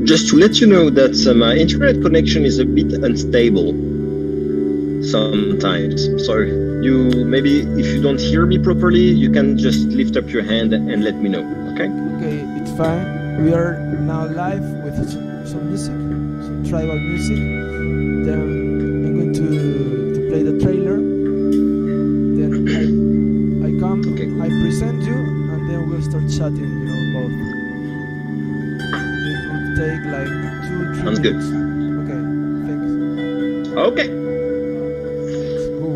Just to let you know that my internet connection is a bit unstable sometimes. So you maybe if you don't hear me properly, you can just lift up your hand and let me know. Okay? Okay, it's fine. We are now live with some music, some tribal music. Then I'm going to play the trailer. Then I come, okay. I present you, and then we'll start chatting, both. It will take like 2-3 Sounds minutes. good. Okay, thanks. Okay. Let's go.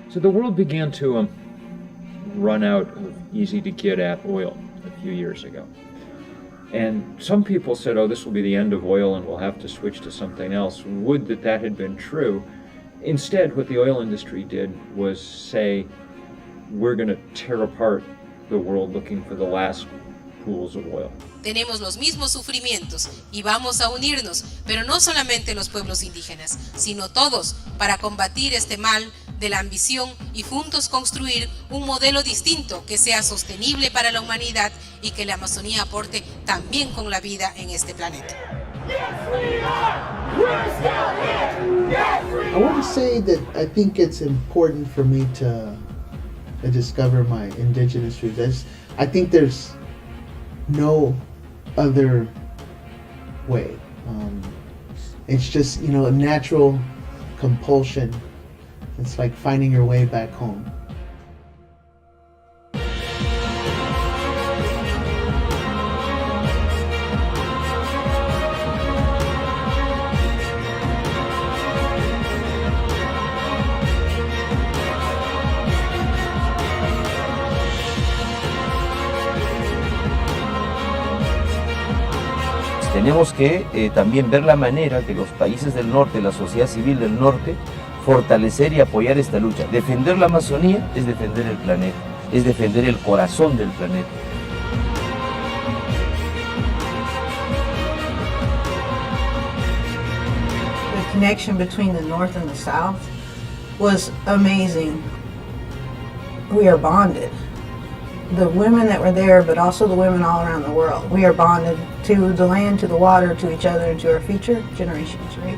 So the world began to run out of easy-to-get-at oil a few years ago. And some people said, oh, this will be the end of oil and we'll have to switch to something else. Would that had been true. Instead, what the oil industry did was say, we're going to tear apart the world looking for the last pools of oil. Tenemos los mismos sufrimientos y vamos a unirnos, pero no solamente los pueblos indígenas, sino todos para combatir este mal de la ambición y juntos construir un modelo distinto que sea sostenible para la humanidad y que la Amazonía aporte también con la vida en este planeta. I want to say that I think it's important for me to discover my indigenous roots. I think there's no other way. It's just, a natural compulsion. It's like finding your way back home. tenemos que también ver la manera que los países del norte, la sociedad civil del norte, fortalecer y apoyar esta lucha. Defender la Amazonía es defender el planeta, es defender el corazón del planeta. The connection between the North and the South was amazing. We are bonded. The women that were there, but also the women all around the world. We are bonded to the land, to the water, to each other, and to our future generations, right?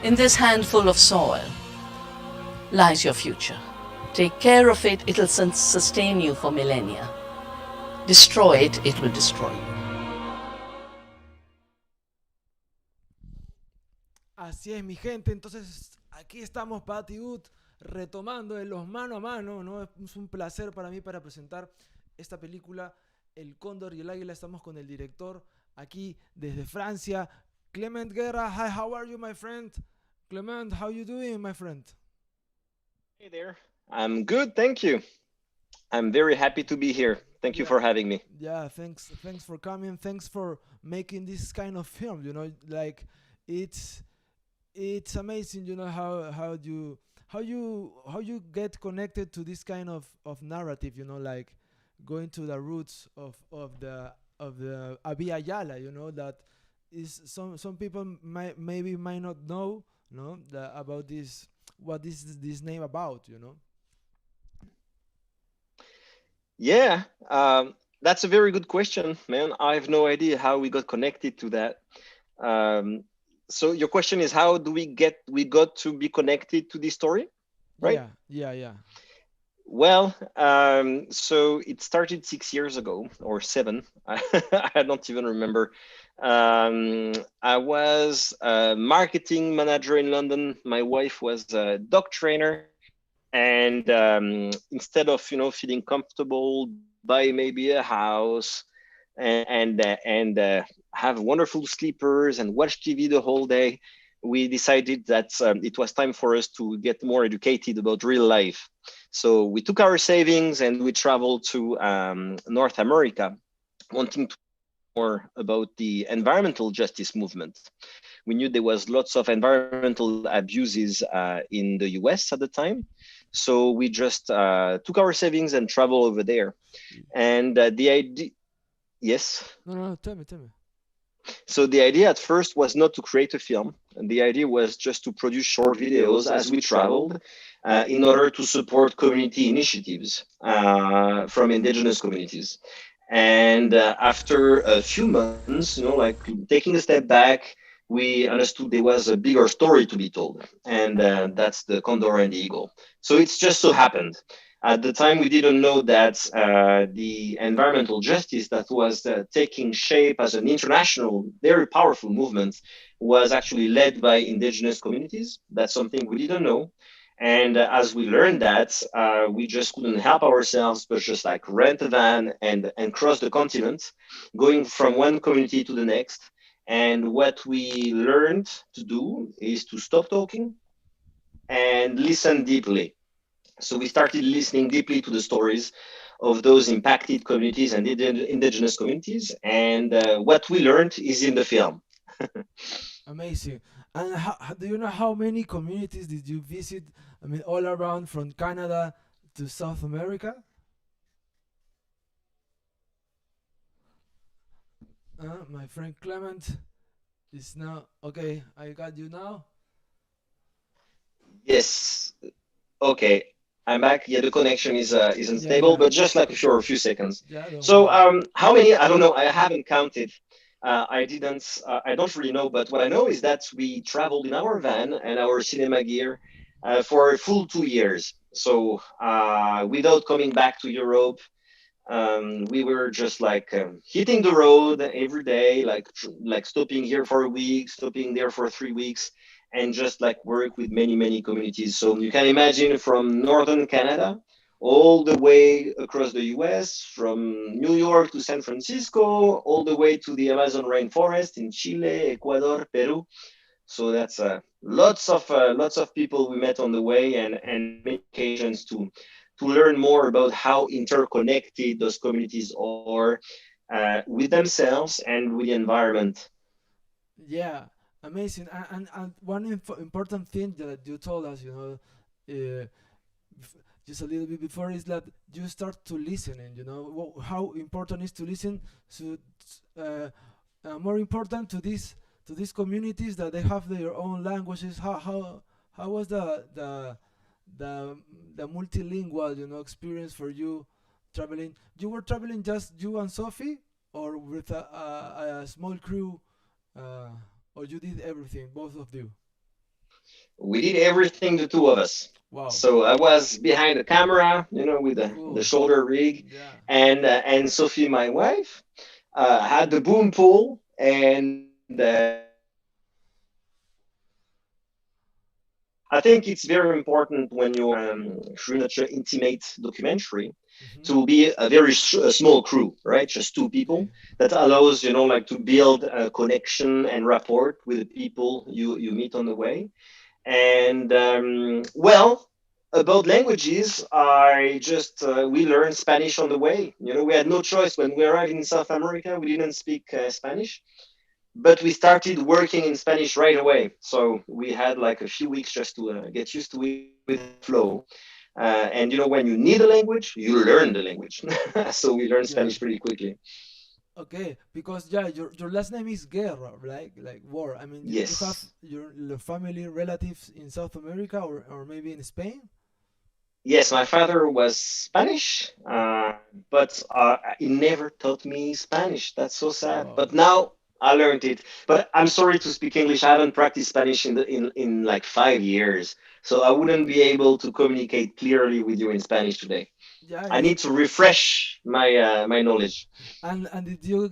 In this handful of soil lies your future. Take care of it, it'll sustain you for millennia. Destroy it, it will destroy you. Así es, mi gente. Entonces, aquí estamos, Patty Wood, retomando en los mano a mano, ¿no? Es un placer para mí para presentar esta película, El Cóndor y el Águila. Estamos con el director aquí desde Francia, Clément Guerra. Hi, how are you, my friend? Clément, how you doing, my friend? Hey there. I'm good, thank you. I'm very happy to be here. Thank you for having me. Yeah, thanks for coming. Thanks for making this kind of film. You know, like it's amazing. You know how you get connected to this kind of narrative. You know, like going to the roots of the Abya Yala. You know, that is some people might not know. No, about this. What is this name about? You know. Yeah, that's a very good question, man. I have no idea how we got connected to that. So your question is, how do we got to be connected to this story, right? Yeah. Well, so it started 6 years ago or 7. I don't even remember. I was a marketing manager in London. My wife was a dog trainer. And instead of, feeling comfortable, buy maybe a house and have wonderful sleepers and watch TV the whole day, we decided that it was time for us to get more educated about real life. So we took our savings and we traveled to North America, wanting to know more about the environmental justice movement. We knew there was lots of environmental abuses in the US at the time. So we just took our savings and traveled over there. And the idea, yes? No, tell me. So the idea at first was not to create a film. And the idea was just to produce short videos as we traveled in order to support community initiatives from indigenous communities. And after a few months, like taking a step back, we understood there was a bigger story to be told. And that's the Cóndor and the Eagle. So it's just so happened. At the time, we didn't know that the environmental justice that was taking shape as an international, very powerful movement was actually led by indigenous communities. That's something we didn't know. And as we learned that, we just couldn't help ourselves, but just like rent a van and cross the continent, going from one community to the next. And what we learned to do is to stop talking and listen deeply. So we started listening deeply to the stories of those impacted communities and indigenous communities. And what we learned is in the film. Amazing. And do you know how many communities did you visit? I mean, all around from Canada to South America? My friend Clement is now okay. I got you now. Yes. Okay. I'm back. Yeah, the connection is unstable, but just like for a few seconds. So how many? I don't know. I haven't counted. I don't really know. But what I know is that we traveled in our van and our cinema gear for a full 2 years. So without coming back to Europe. We were just like hitting the road every day, like stopping here for a week, stopping there for 3 weeks, and just like work with many communities. So you can imagine from northern Canada all the way across the US, from New York to San Francisco, all the way to the Amazon rainforest in Chile, Ecuador, Peru. So that's lots of people we met on the way, and many occasions to learn more about how interconnected those communities are, with themselves and with the environment. Yeah, amazing. And one important thing that you told us, just a little bit before, is that you start to listen, and how important is to listen to, more important to these communities that they have their own languages. How was the the multilingual experience for you traveling? You were traveling just you and Sophie, or with a small crew, uh, or you did everything, both of you? We did everything, the two of us. Wow, So I was behind the camera, with the cool. shoulder rig, Yeah. and Sophie, my wife, had the boom pole, and I think it's very important when you're shooting such an intimate documentary Hmm. to be a very small crew, right? Just two people. Okay. That allows, like to build a connection and rapport with the people you meet on the way. And well, about languages, I just we learned Spanish on the way. We had no choice when we arrived in South America. We didn't speak Spanish, but we started working in Spanish right away. So we had like a few weeks just to get used to it with the flow. And when you need a language, you learn the language. So we learned Yeah. Spanish pretty quickly. Okay, because yeah, your last name is Guerra, like war. I mean, you have Yes. your family relatives in South America, or maybe in Spain. Yes, my father was Spanish, but he never taught me Spanish. That's so sad. Wow. But now I learned it. But I'm sorry to speak English. I haven't practiced Spanish in like 5 years, so I wouldn't be able to communicate clearly with you in Spanish today. Yeah, I it's need to refresh my knowledge. and did you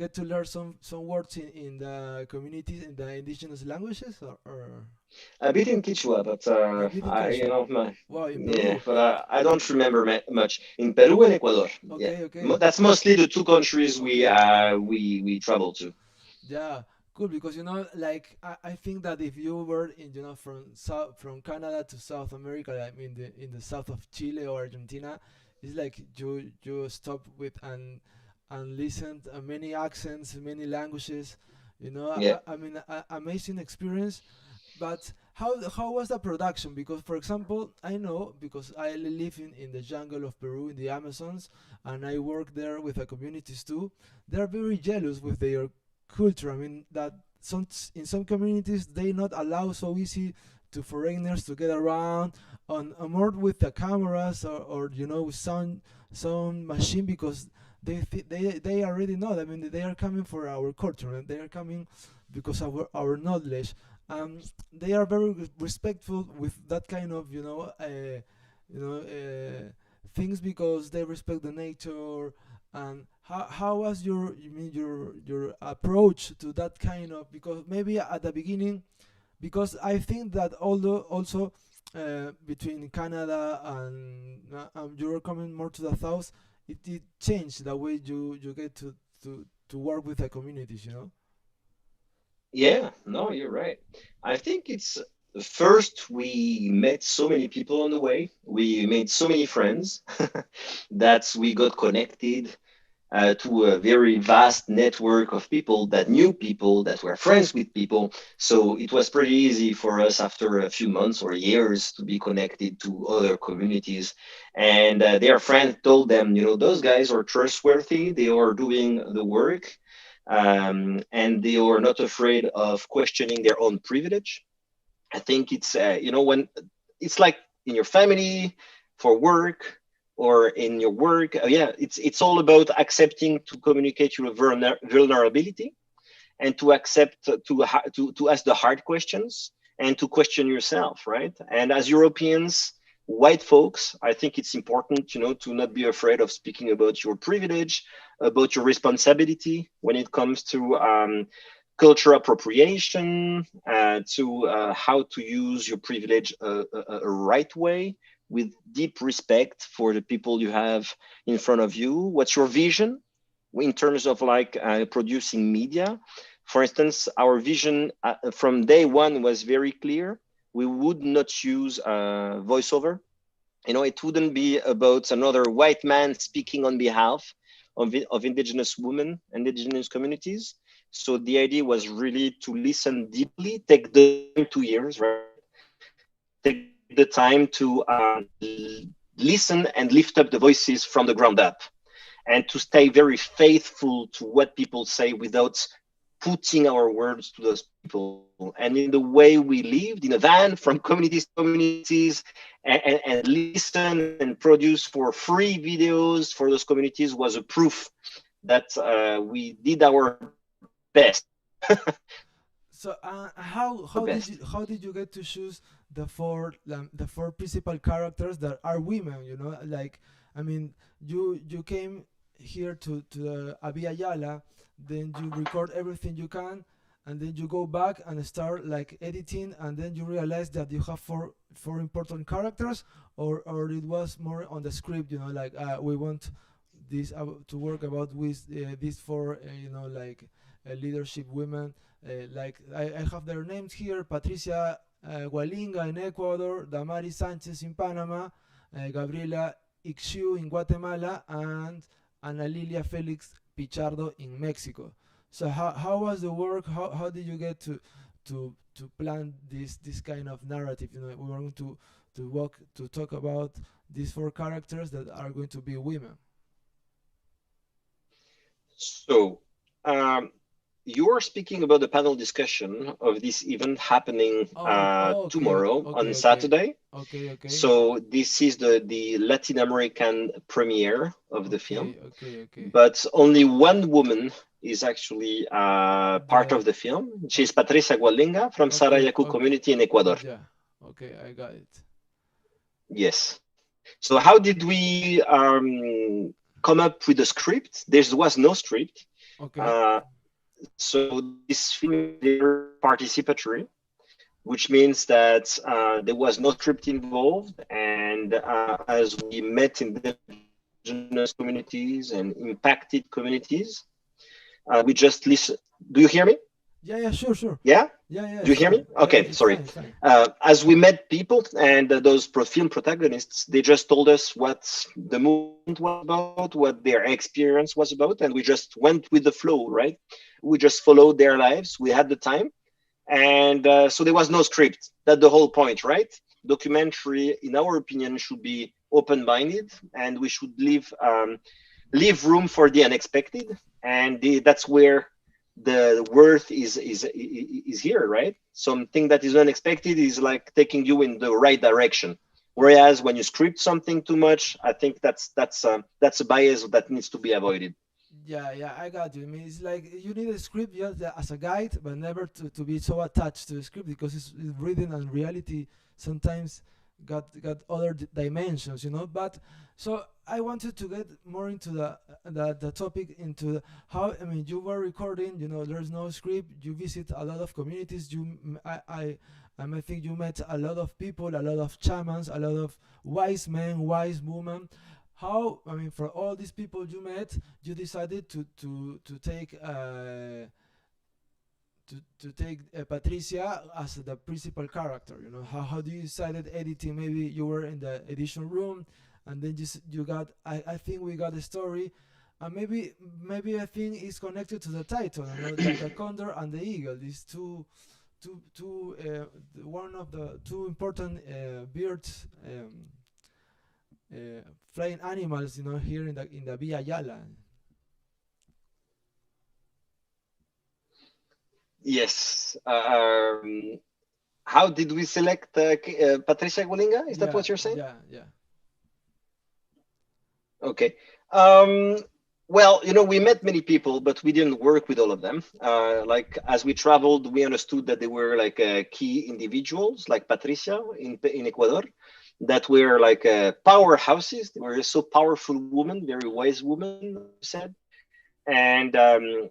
get to learn some words in the communities in the indigenous languages, or A bit in Quechua, but a bit in I Quechua? Wow, in yeah, Peru. but I don't remember much. In Peru and Ecuador, yeah, Okay, okay, That's mostly the two countries okay. we travel to. Yeah, cool. Because like I think that if you were in from Canada to South America, I mean in the south of Chile or Argentina, it's like you stop with and listen to many accents, many languages. Yeah. I mean, amazing experience. But how was the production? Because for example, I know because I live in the jungle of Peru in the Amazons, and I work there with the communities too. They're very jealous with their culture. I mean that in some communities they not allow so easy to foreigners to get around on more with the cameras, or sound machine, because they already know. I mean, they are coming for our culture, and they are coming because of our knowledge. They are very respectful with that kind of you know things, because they respect the nature. And how was your approach to that kind of, because maybe at the beginning, because I think that although also between Canada and you're coming more to the south, it changed the way you get to work with the communities. Yeah, no, you're right. I think it's first we met so many people on the way. We made so many friends that we got connected to a very vast network of people that knew people that were friends with people. So it was pretty easy for us after a few months or years to be connected to other communities. And their friend told them, those guys are trustworthy. They are doing the work, and they are not afraid of questioning their own privilege. I think it's when it's like in your family, for work, or in your work. Yeah, it's all about accepting to communicate your vulnerability, and to accept to ask the hard questions, and to question yourself, right? And as Europeans, white folks, I think it's important, to not be afraid of speaking about your privilege, about your responsibility when it comes to culture appropriation, to how to use your privilege a right way, with deep respect for the people you have in front of you. What's your vision in terms of like producing media? For instance, our vision from day one was very clear. We would not use voiceover. It wouldn't be about another white man speaking on behalf of indigenous women and indigenous communities. So the idea was really to listen deeply, take the 2 years, right? Take the time to listen and lift up the voices from the ground up, and to stay very faithful to what people say without putting our words to those people. And in the way we lived in a van from communities to communities, and listen and produce for free videos for those communities was a proof that we did our best. So how did you get to choose the four principal characters that are women? You know, like, I mean, you came here to the Abya Yala, then you record everything you can, and then you go back and start like editing, and then you realize that you have four important characters, or it was more on the script. You know, like we want this to work about with these four, you know, like leadership women. Like I have their names here: Patricia Gualinga in Ecuador, Damari Sanchez in Panama, Gabriela Ixiu in Guatemala, and Ana Lilia Felix Pichardo in Mexico. So how was the work? How did you get to plan this kind of narrative? You know, we were going to talk about these four characters that are going to be women. So you are speaking about the panel discussion of this event happening tomorrow on Saturday. Okay. So this is the Latin American premiere of the film. Okay. But only one woman is actually part of the film. She's Patricia Gualinga from Sarayaku community in Ecuador. Yeah. Okay, I got it. Yes. So how did we come up with the script? There was no script. Okay. So this film is participatory, which means that there was no script involved. And as we met in the indigenous communities and impacted communities, we just listen. Do you hear me? Yeah, sure. Yeah? Yeah. Do you hear me? Okay, yeah, sorry. Fine. As we met people and those film protagonists, they just told us what the movement was about, what their experience was about, and we just went with the flow, right? We just followed their lives. We had the time. And so there was no script. That's the whole point, right? Documentary, in our opinion, should be open-minded, and we should leave room for the unexpected. And that's where the worth is here, right? Something that is unexpected is like taking you in the right direction. Whereas when you script something too much, I think that's a bias that needs to be avoided. Yeah, I got you. I mean, it's like you need a script just as a guide, but never to be so attached to the script, because it's reading and reality sometimes got other dimensions, you know. But so I wanted to get more into the topic, into how, I mean, you were recording, you know, there's no script, you visit a lot of communities, I think you met a lot of people, a lot of shamans, a lot of wise men, wise women. How, I mean, for all these people you met, you decided to take Patricia as the principal character? You know, how do you decided editing? Maybe you were in the edition room, and then you got. I think we got a story, and maybe I think it's connected to the title. You know, the Cóndor and the Eagle. These two one of the two important birds. Flying animals, you know, here in the Abya Yala. Yes. How did we select Patricia Gualinga? Is that what you're saying? Yeah. Okay. Well, you know, we met many people, but we didn't work with all of them. Like as we traveled, we understood that they were like key individuals, like Patricia in Ecuador, that were like powerhouses. They were so powerful women, very wise women, said. And as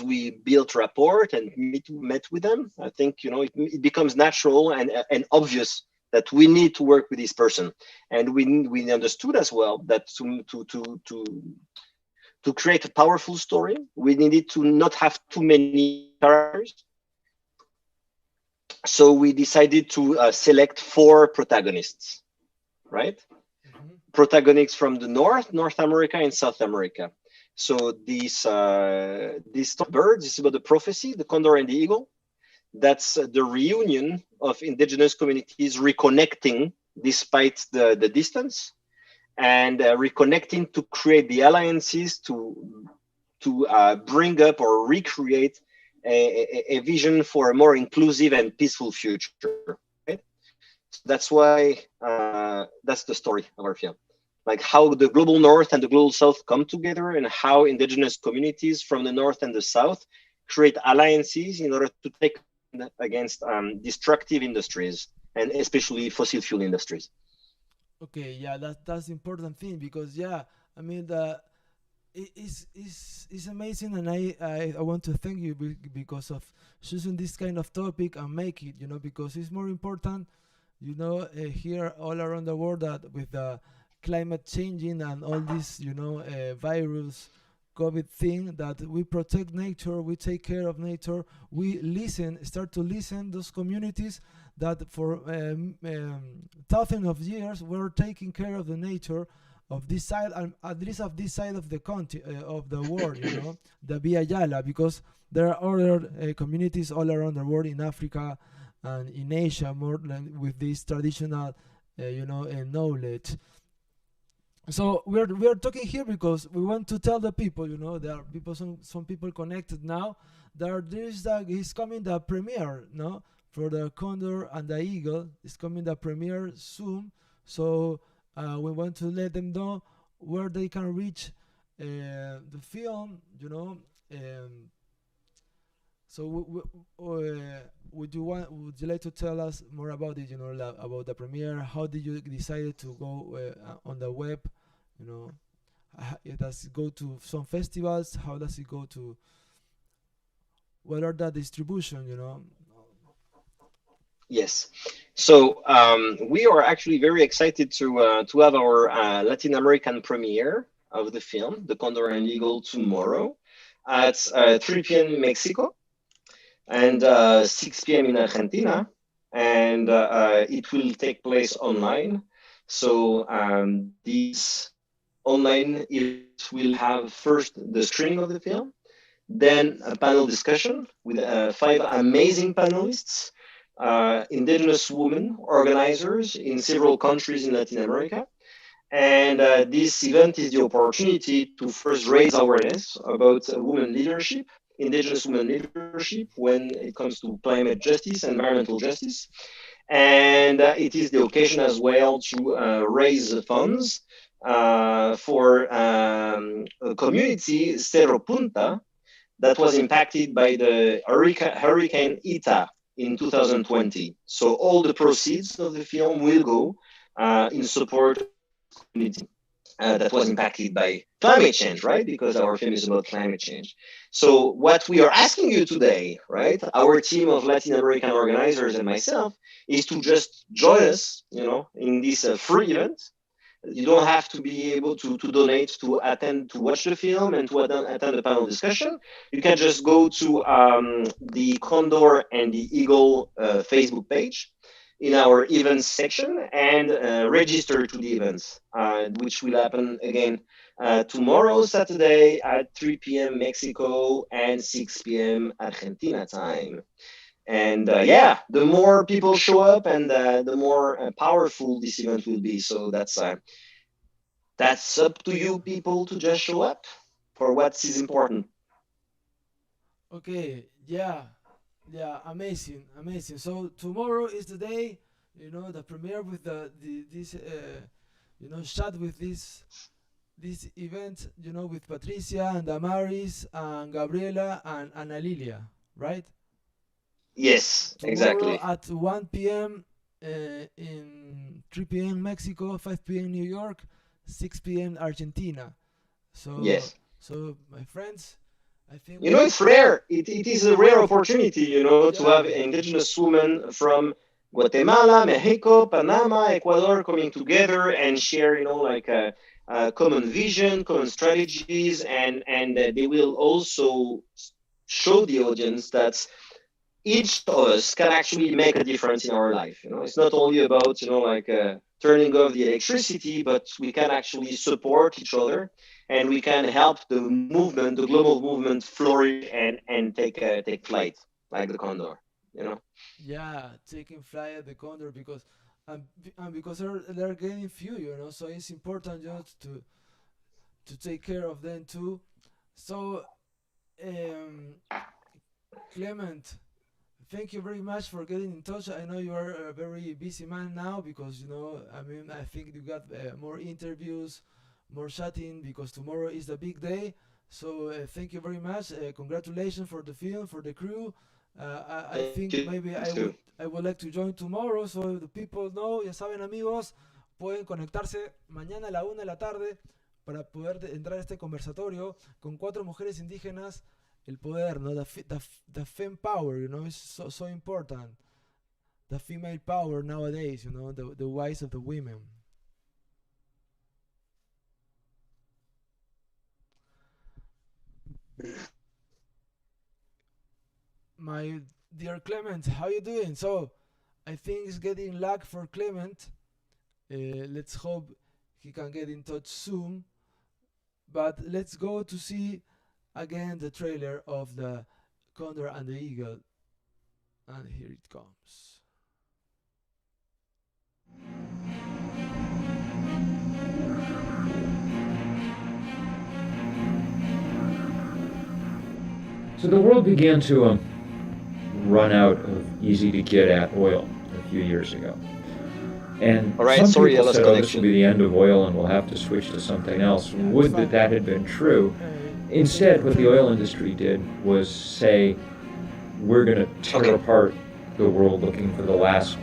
we built rapport and met with them, I think, you know, it becomes natural and obvious that we need to work with this person. And we understood as well that to create a powerful story, we needed to not have too many characters. So we decided to select 4 protagonists, right? protagonists from the North America and South America. So these birds, this is about the prophecy, the condor and the eagle. That's the reunion of indigenous communities reconnecting despite the distance, and reconnecting to create the alliances to bring up or recreate a vision for a more inclusive and peaceful future. Right? So that's why that's the story of our film. Like how the global North and the global South come together, and how indigenous communities from the North and the South create alliances in order to take against destructive industries, and especially fossil fuel industries. Okay, yeah, that's important thing, because yeah, I mean it's amazing, and I want to thank you because of choosing this kind of topic and make it, because it's more important, here all around the world, that with the climate changing and all this, virus, COVID thing, that we protect nature, we take care of nature, we start to listen those communities that for thousands of years were taking care of the nature of this side, and at least of this side of the country, of the world, the Abya Yala, because there are other communities all around the world, in Africa and in Asia, more than with this traditional, knowledge. So we're talking here because we want to tell the people, there are people, some people connected now. Is coming the premiere, no, for the Condor and the Eagle. It's coming the premiere soon. So we want to let them know where they can reach the film, so would you like to tell us more about it? About the premiere. How did you decide to go on the web? Does it go to some festivals? How does it go to? What are the distribution? Yes. So we are actually very excited to have our Latin American premiere of the film, The Condor and Eagle, tomorrow at 3 p.m. Mexico and 6 p.m. in Argentina, and it will take place online. So this online, it will have first the screening of the film, then a panel discussion with 5 amazing panelists, indigenous women organizers in several countries in Latin America. And this event is the opportunity to first raise awareness about women leadership, indigenous women leadership, when it comes to climate justice and environmental justice. And it is the occasion as well to raise funds for a community, Cerro Punta, that was impacted by the Hurricane Eta in 2020. So all the proceeds of the film will go in support of the community that was impacted by climate change, right? Because our film is about climate change. So what we are asking you today, right, our team of Latin American organizers and myself, is to just join us, in this free event. You don't have to be able to donate to watch the film and to attend the panel discussion. You can just go to the Condor and the Eagle Facebook page in our events section and register to the events, which will happen again tomorrow, Saturday at 3 p.m. Mexico and 6 p.m. Argentina time. And yeah, the more people show up, and the more powerful this event will be. So that's up to you people to just show up for what is important. Okay, yeah, amazing. So tomorrow is the day, the premiere with this shot with this event, with Patricia and Damaris and Gabriela and Ana Lilia, right? Yes, Tomorrow exactly. at 1 p.m. In 3 p.m. Mexico, 5 p.m. New York, 6 p.m. Argentina. So Yes. So my friends, I think it's rare. It is a rare opportunity, to have indigenous women from Guatemala, Mexico, Panama, Ecuador coming together and share, like a common vision, common strategies, and they will also show the audience that each of us can actually make a difference in our life. It's not only about, turning off the electricity, but we can actually support each other, and we can help the movement, the global movement, flourish and take flight like the condor. You know. Yeah, taking flight at the Cóndor because and because they're getting few, so it's important just to take care of them too. So, um, Clement, thank you very much for getting in touch. I know you are a very busy man now because I mean, I think you got more interviews, more chatting because tomorrow is the big day. So thank you very much. Congratulations for the film, for the crew. I Thank think you maybe too. I would like to join tomorrow, so the people know. Ya saben, amigos, pueden conectarse mañana a la 1 de la tarde para poder entrar a este conversatorio con 4 mujeres indígenas. El poder, ¿no? The femme power, is so important. The female power nowadays, the voice of the women. My dear Clement, how you doing? So, I think it's getting lag for Clement. Let's hope he can get in touch soon. But let's go to see again the trailer of the Cóndor and the Eagle. And here it comes. So the world began to run out of easy-to-get-at oil a few years ago. And All right, some sorry, people I lost said, this connection. will be the end of oil and we'll have to switch to something else. Would that had been true. Instead, what the oil industry did was say, we're going to tear apart the world looking for the last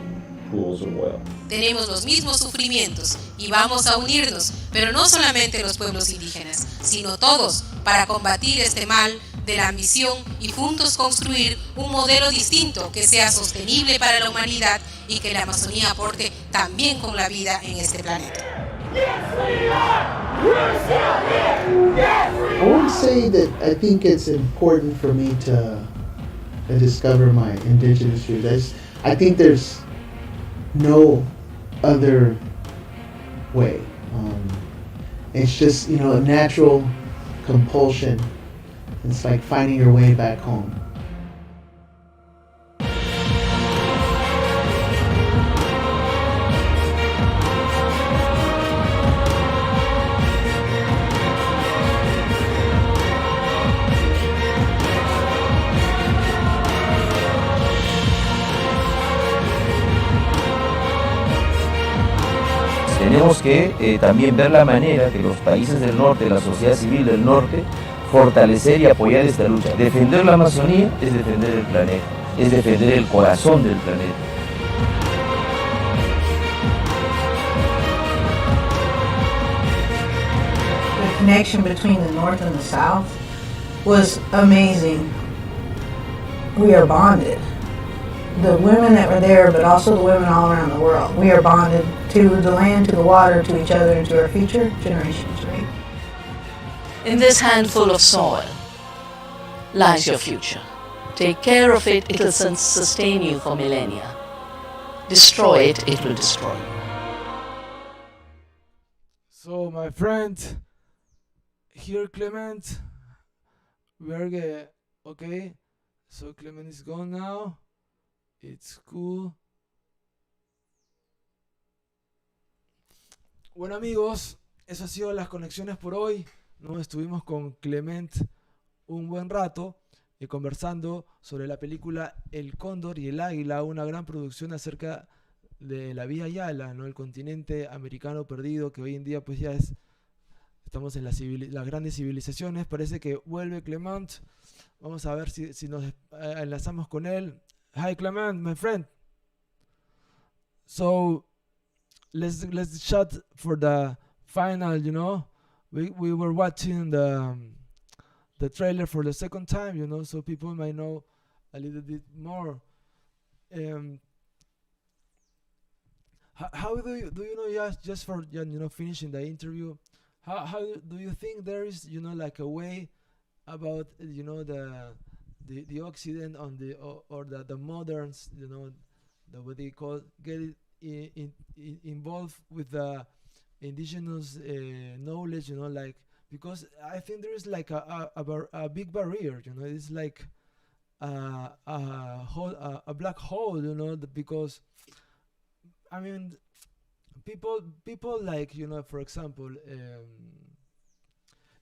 pools of oil. Tenemos los mismos sufrimientos y vamos a unirnos, pero no solamente los pueblos indígenas, sino todos, para combatir este mal de la ambición y juntos construir un modelo distinto que sea sostenible para la humanidad y que la Amazonía aporte también con la vida en este planeta. I would say that I think it's important for me to discover my indigenous roots. I think there's no other way. It's just, a natural compulsion. It's like finding your way back home. Tenemos que también ver la manera que los países del norte, la sociedad civil del norte, fortalecer y apoyar esta lucha. Defender la Amazonía es defender el planeta, es defender el corazón del planeta. The connection between the North and the South was amazing. We are bonded. The women that were there, but also the women all around the world. We are bonded to the land, to the water, to each other, and to our future generations, right? In this handful of soil lies your future. Take care of it, it will sustain you for millennia. Destroy it, it will destroy you. So, my friend, here Clement, we are okay. So Clement is gone now. It's cool. Bueno, amigos, eso ha sido las conexiones por hoy. Nos estuvimos con Clement un buen rato conversando sobre la película El Cóndor y El Águila, una gran producción acerca de la Vía Yala, ¿no? El continente americano perdido que hoy en día pues ya estamos en las grandes civilizaciones. Parece que vuelve Clement. Vamos a ver si nos enlazamos con él. Hi Clement, my friend. So let's chat for the final. We were watching the trailer for the second time. So people might know a little bit more. How do you know, just for finishing the interview, how do you think there is like a way about the Occident on the or the moderns, the what they call involved with the indigenous knowledge, like, because I think there is like a big barrier, it's like a black hole, because I mean, people like, for example,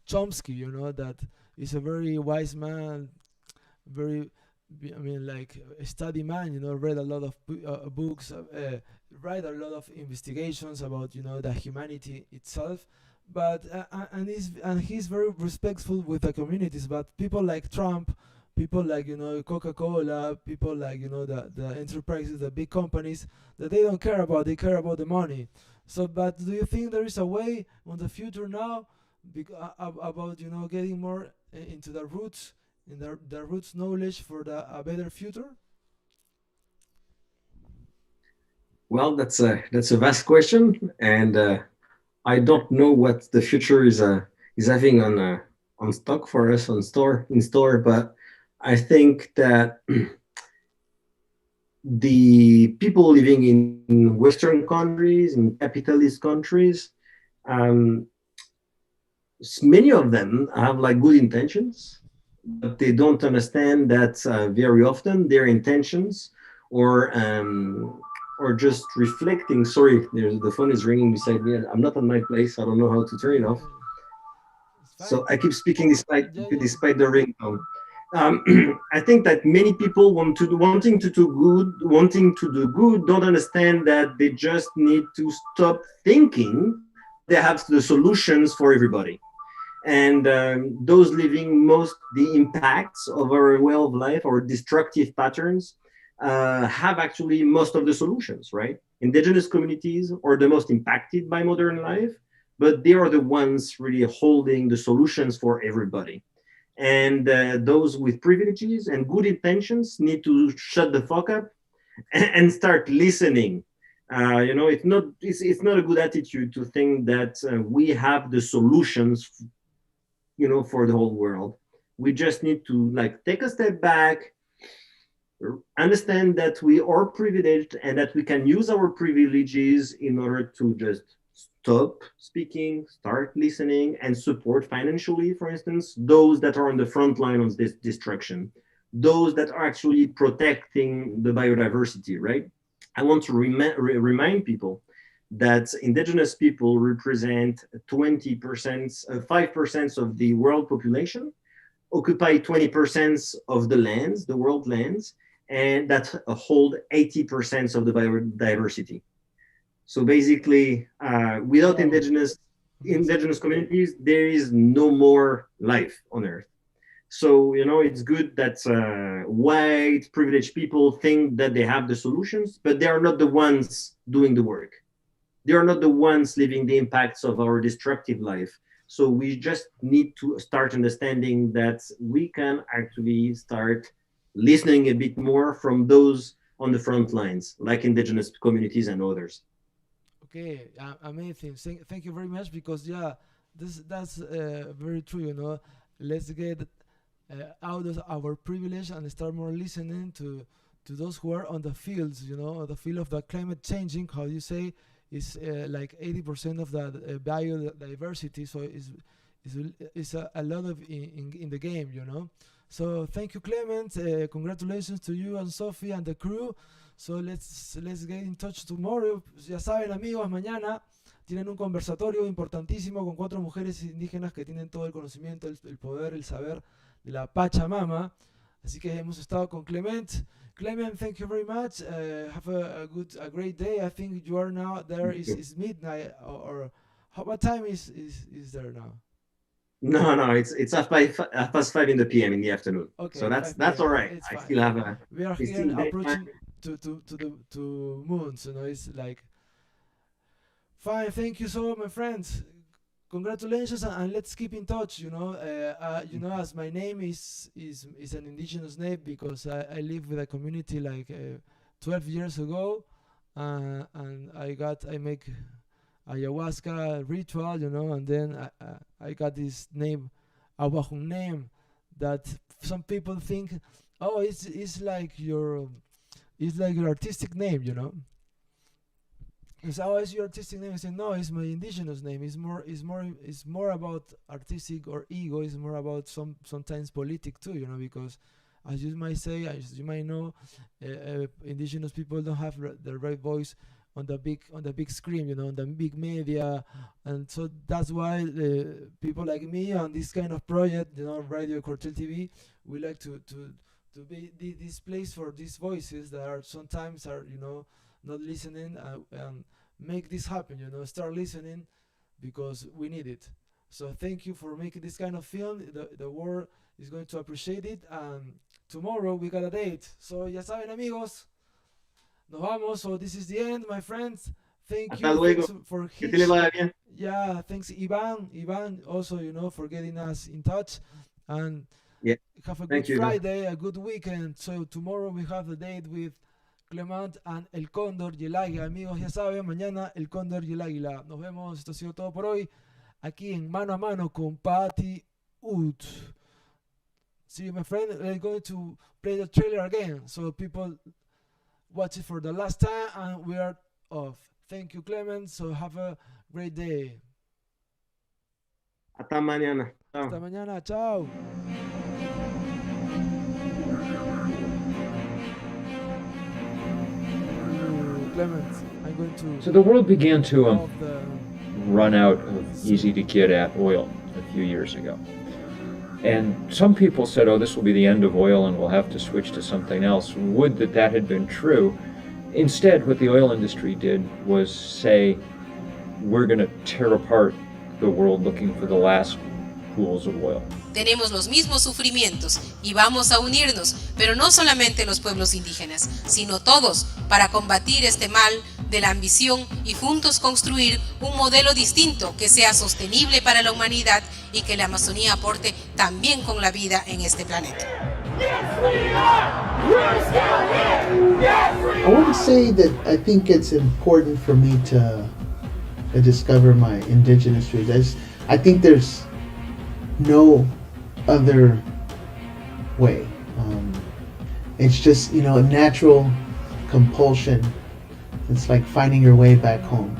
Chomsky, that is a very wise man, very, I mean, like a study man, read a lot of books, write a lot of investigations about, the humanity itself, but and he's very respectful with the communities. But people like Trump, people like, Coca-Cola, people like, the enterprises, the big companies, that they don't care about. They care about the money. So, but do you think there is a way on the future now, about, getting more into the roots, in the roots knowledge for a better future? Well, that's a vast question, and I don't know what the future is having on stock for us in store. But I think that the people living in Western countries, in capitalist countries, many of them have like good intentions, but they don't understand that very often their intentions or just reflecting. Sorry, the phone is ringing beside me. I'm not on my place. I don't know how to turn it off. So I keep speaking despite the ringtone. I think that many people wanting to do good don't understand that they just need to stop thinking they have the solutions for everybody. And those living the impacts of our way of life or destructive patterns have actually most of the solutions, right? Indigenous communities are the most impacted by modern life, but they are the ones really holding the solutions for everybody. And those with privileges and good intentions need to shut the fuck up and start listening. It's not a good attitude to think that we have the solutions, for the whole world. We just need to take a step back, understand that we are privileged and that we can use our privileges in order to just stop speaking, start listening, and support financially, for instance, those that are on the front line of this destruction, those that are actually protecting the biodiversity, right? I want to remind people that indigenous people represent 20%, 5% of the world population, occupy 20% of the world lands, and that hold 80% of the biodiversity. So basically, without indigenous communities, there is no more life on Earth. So, it's good that white privileged people think that they have the solutions, but they are not the ones doing the work. They are not the ones living the impacts of our destructive life. So we just need to start understanding that we can actually start listening a bit more from those on the front lines, like indigenous communities and others. Okay, amazing. Thank you very much, because that's very true. Let's get out of our privilege and start more listening to those who are on the fields. The field of the climate changing, how you say, is like 80% of the biodiversity. So it's a lot of in the game. So thank you, Clement. Congratulations to you and Sophie and the crew. So let's get in touch tomorrow. Ya saben, amigos, mañana tienen un conversatorio importantísimo con 4 mujeres indígenas que tienen todo el conocimiento, el poder, el saber de la Pachamama. Así que hemos estado con Clement. Clement, thank you very much. Have a great day. I think you are now there. Is midnight or what time is there now? No, it's 5:30 in the PM in the afternoon. Okay, so that's all right. I still have we are here approaching to moons. It's like fine. Thank you so much, my friends. Congratulations, and let's keep in touch. As my name is an indigenous name, because I live with a community like 12 years ago, and I make ayahuasca ritual, and then I got this name, Awahun name, that some people think, oh, it's like your artistic name, Because how is your artistic name? I say no, it's my indigenous name. It's more about artistic or ego. It's more about sometimes politic too, because as you might say, as you might know, indigenous people don't have the right voice on the big screen, on the big media, and so that's why people like me on this kind of project, Radio Cuartel TV, we like to be this place for these voices that are sometimes not listening, and make this happen, start listening, because we need it. So thank you for making this kind of film. The world is going to appreciate it, and tomorrow we got a date. So ya saben, amigos, nos vamos. So this is the end, my friends. Thank Hasta you luego. for Que te le vaya bien. yeah, thanks Ivan also, for getting us in touch, and Yeah. have a Thank good you, Ivan. Friday, a good weekend. So tomorrow we have the date with Clement and El Cóndor y El Águila. Amigos, ya saben, mañana El Cóndor y El Águila. Nos vemos, esto ha sido todo por hoy, aquí en Mano a Mano con Patty Wood. See you, my friend. We're going to play the trailer again, so people watch it for the last time, and we are off. Thank you, Clement. So have a great day. Hasta mañana. Chao. Hasta mañana. Chao. Clement, I'm going to. So the world began to off the run out of easy to get at oil a few years ago. And some people said, oh, this will be the end of oil and we'll have to switch to something else. Would that had been true. Instead, what the oil industry did was say, we're going to tear apart the world looking for the last pools of oil. Tenemos los mismos sufrimientos y vamos a unirnos, pero no solamente los pueblos indígenas, sino todos, para combatir este mal de la ambición y juntos construir un modelo distinto que sea sostenible para la humanidad y que la Amazonía aporte también con la vida en este planeta. I want to say that I think it's important for me to discover my indigenous roots. I think there's no other way. It's just, a natural compulsion. It's like finding your way back home.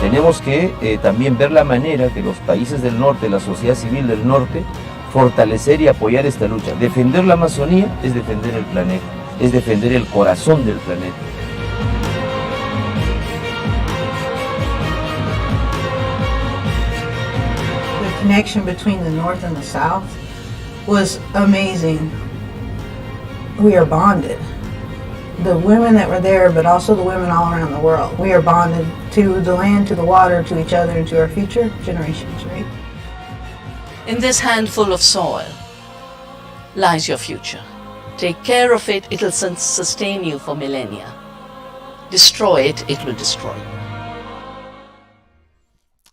Tenemos que también ver la manera de los países del norte, la sociedad civil del norte, fortalecer y apoyar esta lucha. Defender la Amazonía es defender el planeta, es defender el corazón del planeta. The connection between the North and the South was amazing. We are bonded. The women that were there, but also the women all around the world. We are bonded to the land, to the water, to each other, and to our future generations, right? In this handful of soil lies your future. Take care of it, it'll sustain you for millennia. Destroy it, it will destroy you.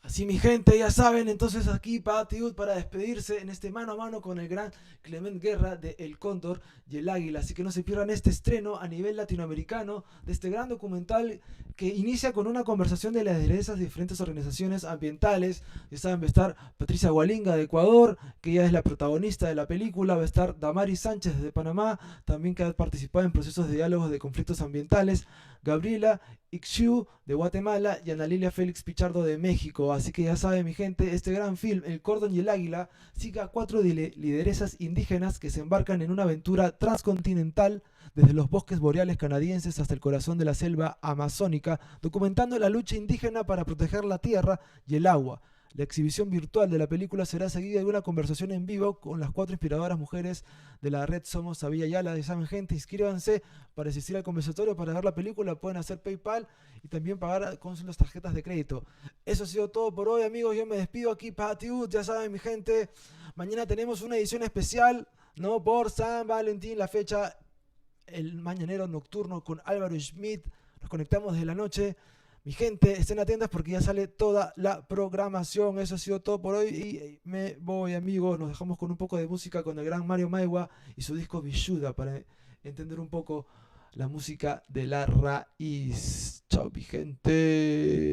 Así, mi gente, ya saben, entonces aquí Patty Wood para despedirse en este mano a mano con el gran CLEMENT Guerra de El Cóndor y El Águila. Así que no se pierdan este estreno a nivel latinoamericano de este gran documental que inicia con una conversación de lideresas de diferentes organizaciones ambientales. Ya saben, va a estar Patricia Gualinga de Ecuador, que ella es la protagonista de la película. Va a estar Damaris Sánchez de Panamá, también que ha participado en procesos de diálogos de conflictos ambientales. Gabriela Ixiu de Guatemala y Ana Lilia Félix Pichardo de México. Así que ya saben, mi gente, este gran film, El Cóndor y El Águila, sigue a 4 lideresas indígenas que se embarcan en una aventura transcontinental desde los bosques boreales canadienses hasta el corazón de la selva amazónica, documentando la lucha indígena para proteger la tierra y el agua. La exhibición virtual de la película será seguida de una conversación en vivo con las 4 inspiradoras mujeres de la Red Somos Abya Yala. Ya saben, gente, inscríbanse para asistir al conversatorio, para ver la película. Pueden hacer PayPal y también pagar con las tarjetas de crédito. Eso ha sido todo por hoy, amigos. Yo me despido aquí, Patty Wood. Ya saben, mi gente, mañana tenemos una edición especial, ¿no? Por San Valentín, la fecha, el mañanero nocturno con Álvaro Schmidt. Nos conectamos desde la noche. Mi gente, estén atentas porque ya sale toda la programación. Eso ha sido todo por hoy y me voy, amigos. Nos dejamos con un poco de música con el gran Mario Maiwa y su disco Vishuda para entender un poco la música de la raíz. Chao, mi gente.